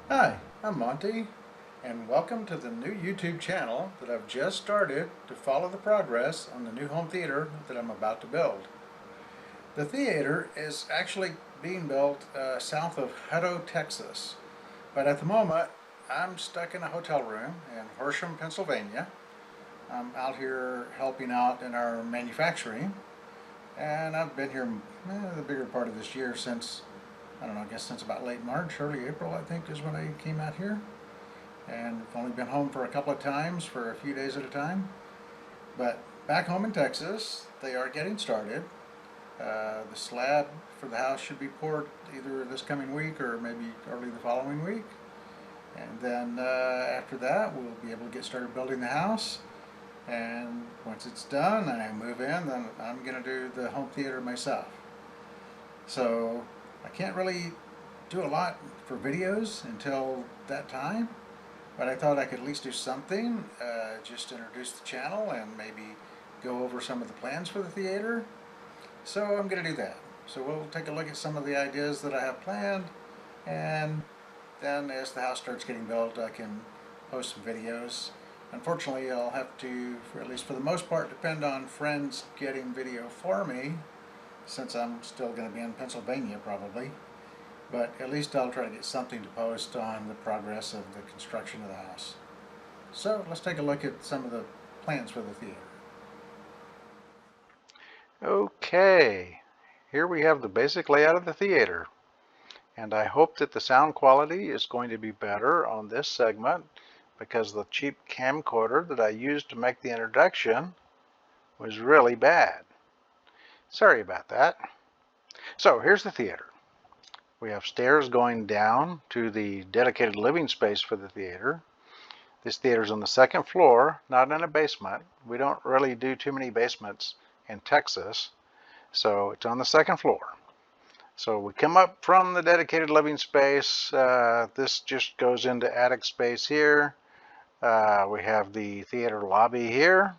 Hi, I'm Monty, and welcome to the new YouTube channel that I've just started to follow the progress on the new home theater that I'm about to build. The theater is actually being built south of Hutto, Texas, but at the moment I'm stuck in a hotel room in Horsham, Pennsylvania. I'm out here helping out in our manufacturing, and I've been here the bigger part of this year since, I don't know, I guess since about late March, early April I think is when I came out here. And I've only been home for a couple of times for a few days at a time. But back home in Texas, they are getting started. The slab for the house should be poured either this coming week or maybe early the following week. And then after that, we'll be able to get started building the house. And once it's done and I move in, then I'm going to do the home theater myself. So I can't really do a lot for videos until that time. But I thought I could at least do something, just introduce the channel and maybe go over some of the plans for the theater. So I'm going to do that. So we'll take a look at some of the ideas that I have planned, and then as the house starts getting built, I can post some videos. Unfortunately, I'll have to, for at least for the most part, depend on friends getting video for me, since I'm still going to be in Pennsylvania probably. But at least I'll try to get something to post on the progress of the construction of the house. So let's take a look at some of the plans for the theater. Okay, here we have the basic layout of the theater, and I hope that the sound quality is going to be better on this segment because the cheap camcorder that I used to make the introduction was really bad. Sorry about that. So here's the theater. We have stairs going down to the dedicated living space for the theater. This theater is on the second floor, not in a basement. We don't really do too many basements in Texas, so it's on the second floor. So we come up from the dedicated living space. This just goes into attic space here. We have the theater lobby here.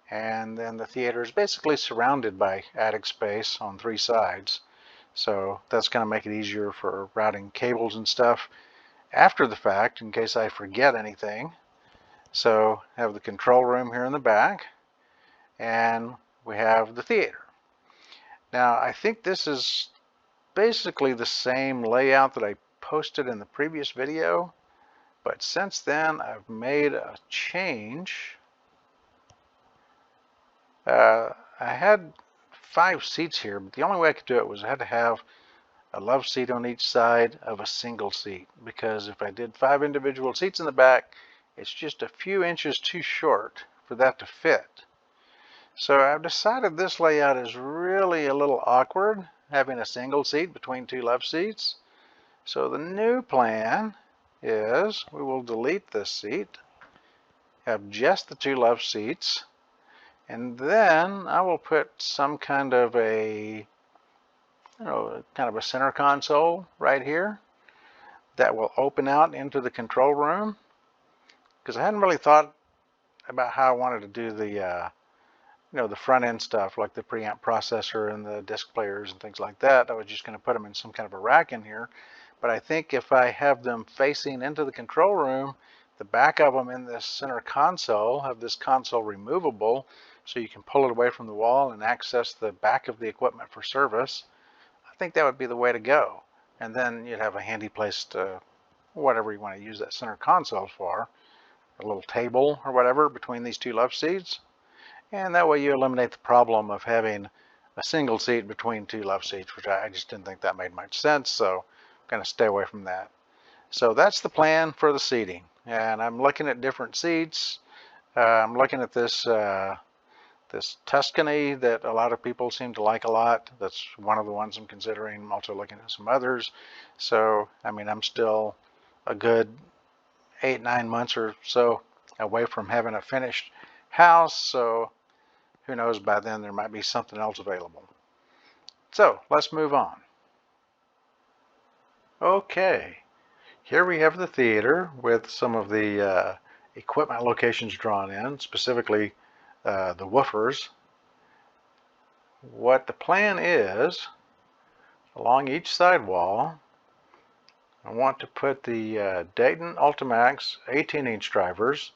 And then the theater is basically surrounded by attic space on three sides. So that's going to make it easier for routing cables and stuff after the fact in case I forget anything. So I have the control room here in the back, and we have the theater. Now I think this is basically the same layout that I posted in the previous video, but since then I've made a change. I had 5 seats here, but the only way I could do it was I had to have a love seat on each side of a single seat, because if I did 5 individual seats in the back, it's just a few inches too short for that to fit. So I've decided this layout is really a little awkward, having a single seat between 2 love seats. So the new plan is we will delete this seat, have just the 2 love seats, and then I will put some kind of a, kind of a center console right here that will open out into the control room, because I hadn't really thought about how I wanted to do the front end stuff like the preamp processor and the disc players and things like that. I was just going to put them in some kind of a rack in here. But I think if I have them facing into the control room, the back of them in this center console, have this console removable so you can pull it away from the wall and access the back of the equipment for service. I think that would be the way to go. And then you'd have a handy place to, whatever you want to use that center console for, a little table or whatever between these 2 love seats. And that way you eliminate the problem of having a single seat between 2 love seats, which I just didn't think that made much sense, so I'm going to stay away from that. So that's the plan for the seating. And I'm looking at different seats. I'm looking at this Tuscany that a lot of people seem to like a lot. That's one of the ones I'm considering. I'm also looking at some others. So, I mean, I'm still a good 8-9 months or so away from having a finished house. So who knows, by then there might be something else available. So let's move on. Okay, here we have the theater with some of the equipment locations drawn in, specifically the woofers. What the plan is, along each side wall, I want to put the Dayton Ultimax 18-inch drivers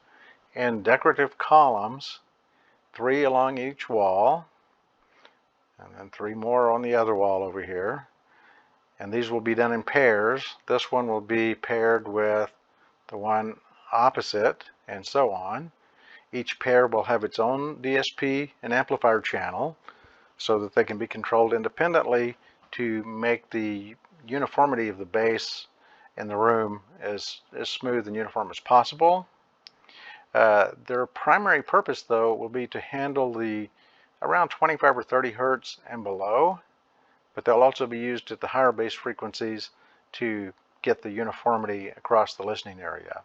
in decorative columns, 3 along each wall, and then 3 more on the other wall over here. And these will be done in pairs. This one will be paired with the one opposite, and so on. Each pair will have its own DSP and amplifier channel so that they can be controlled independently to make the uniformity of the bass in the room as smooth and uniform as possible. Their primary purpose, though, will be to handle the around 25 or 30 hertz and below, but they'll also be used at the higher bass frequencies to get the uniformity across the listening area.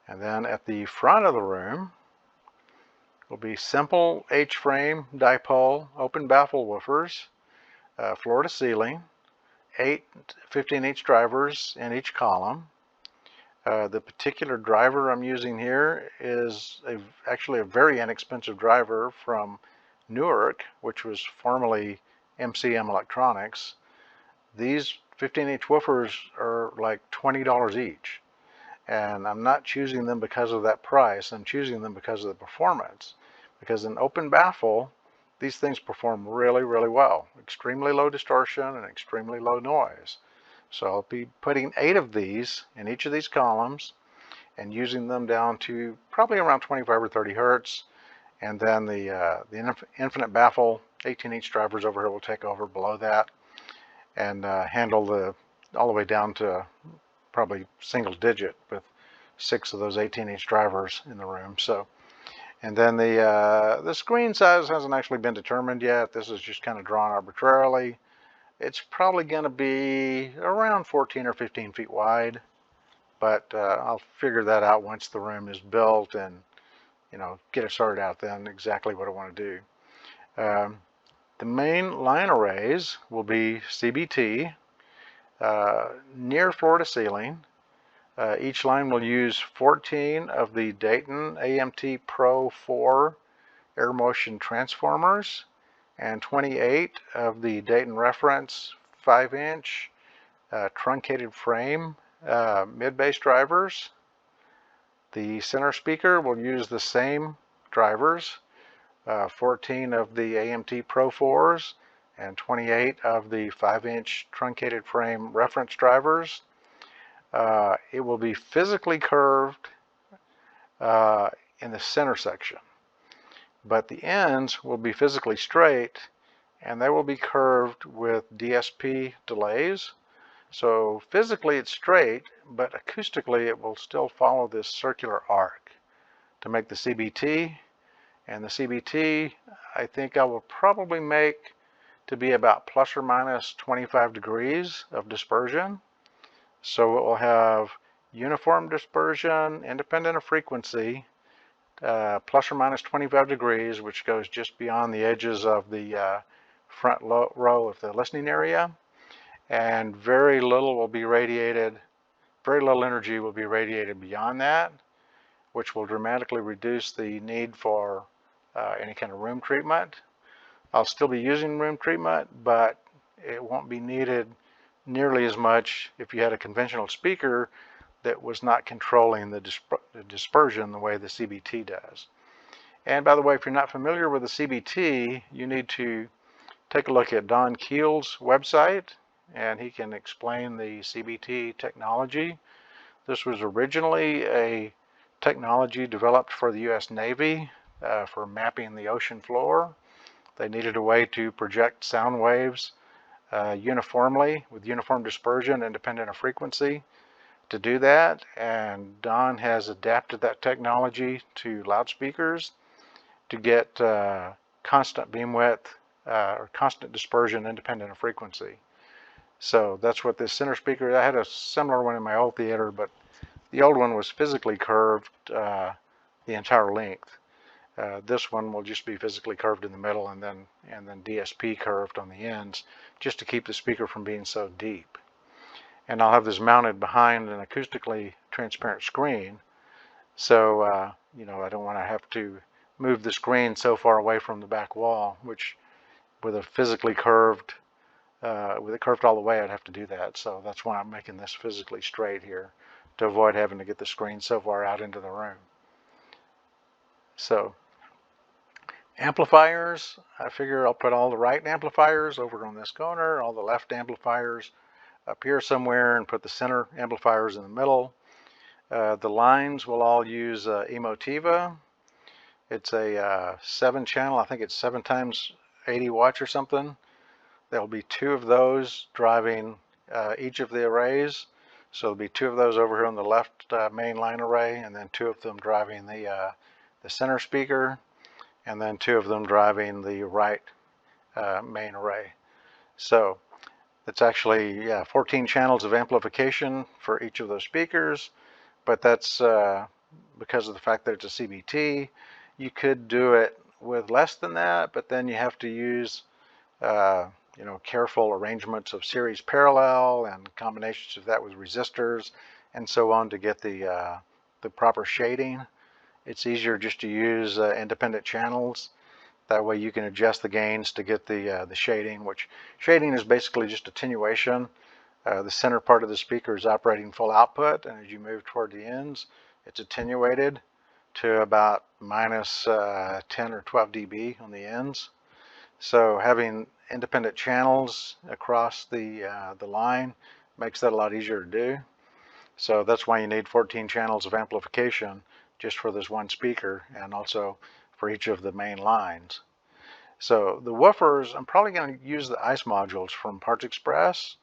And then at the front of the room will be simple H-frame dipole open baffle woofers, floor to ceiling, 8 15-inch drivers in each column. The particular driver I'm using here is actually a very inexpensive driver from Newark, which was formerly MCM Electronics. These 15-inch woofers are like $20 each. And I'm not choosing them because of that price. I'm choosing them because of the performance. Because in open baffle, these things perform really, really well. Extremely low distortion and extremely low noise. So I'll be putting 8 of these in each of these columns and using them down to probably around 25 or 30 hertz. And then the infinite baffle 18-inch drivers over here will take over below that and handle all the way down to probably single digit with 6 of those 18-inch drivers in the room. So, and then the screen size hasn't actually been determined yet. This is just kind of drawn arbitrarily. It's probably going to be around 14 or 15 feet wide, but I'll figure that out once the room is built and get it sorted out then exactly what I want to do. The main line arrays will be CBT, near floor to ceiling. Each line will use 14 of the Dayton AMT Pro 4 air motion transformers and 28 of the Dayton Reference 5-inch truncated frame mid-bass drivers. The center speaker will use the same drivers, 14 of the AMT Pro 4s and 28 of the 5-inch truncated frame reference drivers. It will be physically curved in the center section, but the ends will be physically straight, and they will be curved with DSP delays. So physically it's straight, but acoustically it will still follow this circular arc to make the CBT. And the CBT, I think I will probably make to be about plus or minus 25 degrees of dispersion. So it will have uniform dispersion, independent of frequency, plus or minus 25 degrees, which goes just beyond the edges of the front row of the listening area. And very little will be radiated, very little energy will be radiated beyond that, which will dramatically reduce the need for any kind of room treatment. I'll still be using room treatment, but it won't be needed nearly as much if you had a conventional speaker that was not controlling the dispersion the way the CBT does. And by the way, if you're not familiar with the CBT, you need to take a look at Don Keel's website, and he can explain the CBT technology. This was originally a technology developed for the U.S. Navy for mapping the ocean floor. They needed a way to project sound waves uniformly with uniform dispersion independent of frequency to do that, and Don has adapted that technology to loudspeakers to get constant beam width or constant dispersion independent of frequency. So that's what this center speaker, I had a similar one in my old theater, but the old one was physically curved the entire length. This one will just be physically curved in the middle and then DSP curved on the ends, just to keep the speaker from being so deep. And I'll have this mounted behind an acoustically transparent screen, so I don't want to have to move the screen so far away from the back wall, which with a physically curved with it curved all the way, I'd have to do that. So that's why I'm making this physically straight here, to avoid having to get the screen so far out into the room. So amplifiers, I figure I'll put all the right amplifiers over on this corner, all the left amplifiers up here somewhere, and put the center amplifiers in the middle. The lines will all use Emotiva. It's a 7-channel, I think it's 7 times 80 watts or something. There'll be 2 of those driving each of the arrays. So there'll be 2 of those over here on the left main line array, and then 2 of them driving the center speaker, and then 2 of them driving the right main array. So it's actually 14 channels of amplification for each of those speakers, but that's because of the fact that it's a CBT. You could do it with less than that, but then you have to use careful arrangements of series parallel and combinations of that with resistors and so on to get the proper shading. It's easier just to use independent channels. That way you can adjust the gains to get the shading, which shading is basically just attenuation. The center part of the speaker is operating full output, and as you move toward the ends, it's attenuated to about minus 10 or 12 dB on the ends. So having independent channels across the line makes that a lot easier to do. So that's why you need 14 channels of amplification just for this one speaker, and also for each of the main lines. So the woofers, I'm probably going to use the ICE modules from Parts Express.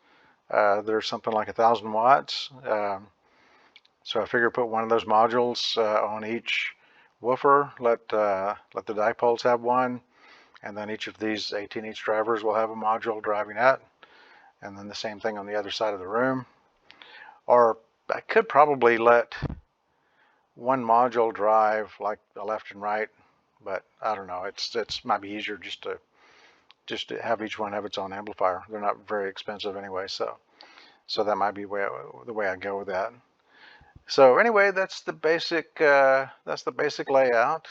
They're something like 1,000 watts. So I figure put one of those modules on each woofer, let the dipoles have one, and then each of these 18-inch drivers will have a module driving that, and then the same thing on the other side of the room. Or I could probably let one module drive like the left and right, but I don't know. It's might be easier just to have each one have its own amplifier. They're not very expensive anyway, so that might be the way I go with that. So anyway, that's the basic layout.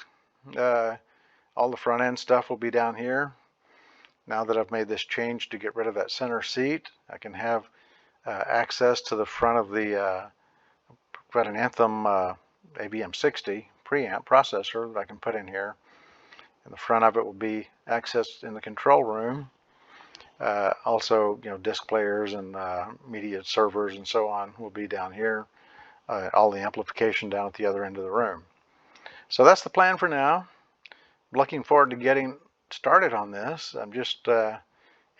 All the front end stuff will be down here. Now that I've made this change to get rid of that center seat, I can have access to the front of the got an Anthem ABM60 preamp processor that I can put in here. And the front of it will be accessed in the control room. Also, disc players and media servers and so on will be down here. All the amplification down at the other end of the room. So that's the plan for now. I'm looking forward to getting started on this. I'm just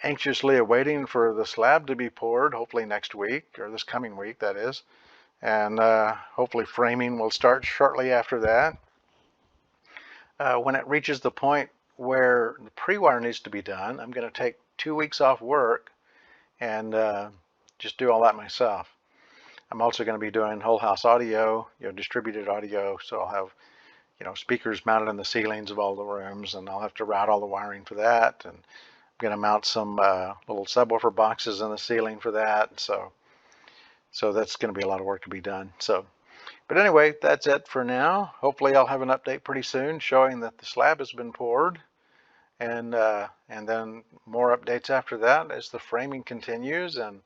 anxiously awaiting for the slab to be poured, hopefully next week, or this coming week, that is. And hopefully framing will start shortly after that. When it reaches the point where the pre-wire needs to be done, I'm going to take 2 weeks off work and just do all that myself. I'm also going to be doing whole house audio, distributed audio, so I'll have speakers mounted in the ceilings of all the rooms, and I'll have to route all the wiring for that, and I'm going to mount some little subwoofer boxes in the ceiling for that, so that's going to be a lot of work to be done. But anyway, that's it for now. Hopefully I'll have an update pretty soon showing that the slab has been poured, and then more updates after that as the framing continues, and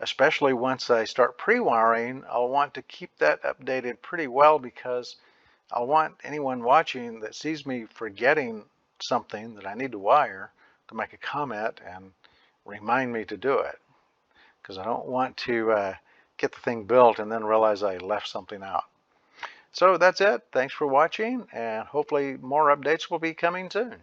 especially once I start pre-wiring, I'll want to keep that updated pretty well, because I'll want anyone watching that sees me forgetting something that I need to wire to make a comment and remind me to do it, because I don't want to get the thing built and then realize I left something out. So that's it. Thanks for watching, and hopefully more updates will be coming soon.